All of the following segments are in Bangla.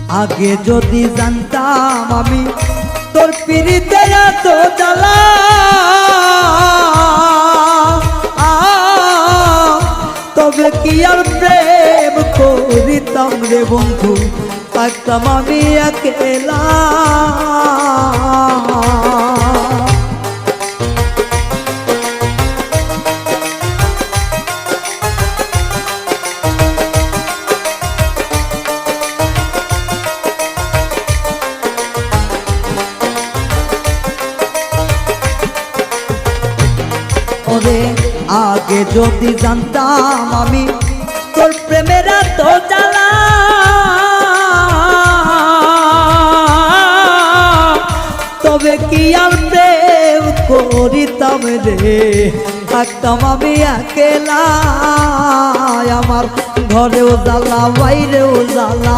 আগে যদি জানতাম আমি তোর পিরিতে এত জ্বালা, তবে কি আর প্রেম করিতাম রে বন্ধু, থাকতাম আমি একেলা। আগে যদি জানতাম আমি তোর প্রেমের এত জ্বালা, তবে কি আর প্রেম করিতাম রে, থাকতাম আমি একেলা। আমার ঘরেও জ্বালা বাইরেও জ্বালা,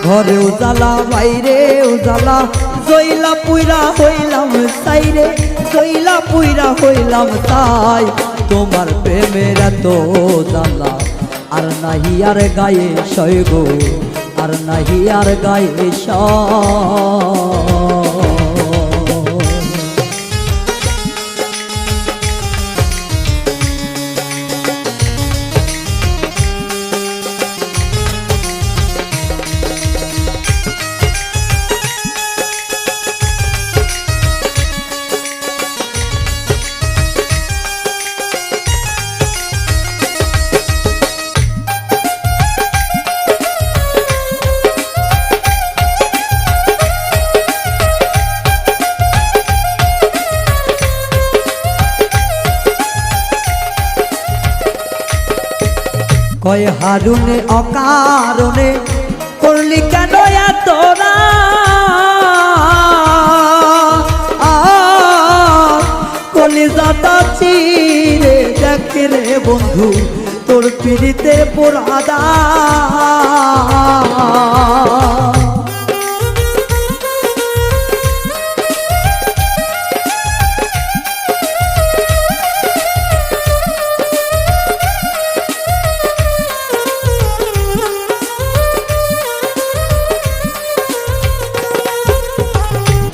ঘরেও জ্বালা বাইরেও জ্বালা, জইলা পুইরা হইলাম তাই রে, জইলা পুইরা হইলাম তাই। তোমার প্রেমের এত জ্বালা আর নাহি আর গায়ে সয় গো, আর নাহি আর গায়ে সয়। কয় হারুনে অকারণে করলি কেন তোরা, কলিজাটা চিরে দেখে রে বন্ধু তোর পিড়িতে পোড়াদা।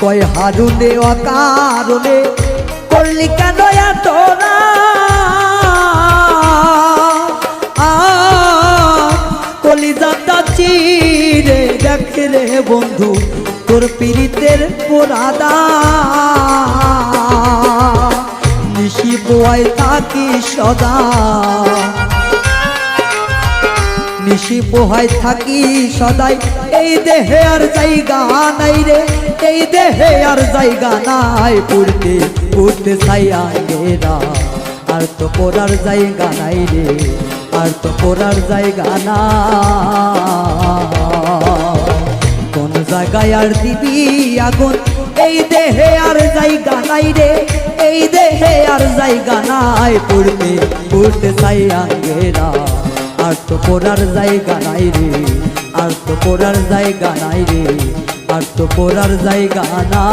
কয় হারুনে অকারণে করলি কেন তোরা, কলিজাটা চিরে দেখে রে বন্ধু তোর পিরিতের পোড়াদা। নিশি পোয়াই থাকি সদা, নিশি পোহাই থাকি সদাই, এই দেহে আর জায়গা নাই রে, এই দেহে আর জায়গা নাই। পড়তে পড়তে ছাইয়া গেরা, আর তো পড়ার জায়গা নাই রে, আর তো পড়ার জায়গা না। কোন জায়গায় আর দিবি আগুন, এই দেহে আর জায়গা নাই রে, এই দেহে আর জায়গা নাই। পড়তে পড়তে ছাইয়া গেরা, আর তো পড়ার জায়গা নাই রে, আর তো পড়ার জায়গা নাই রে, আর তো পড়ার জায়গা না।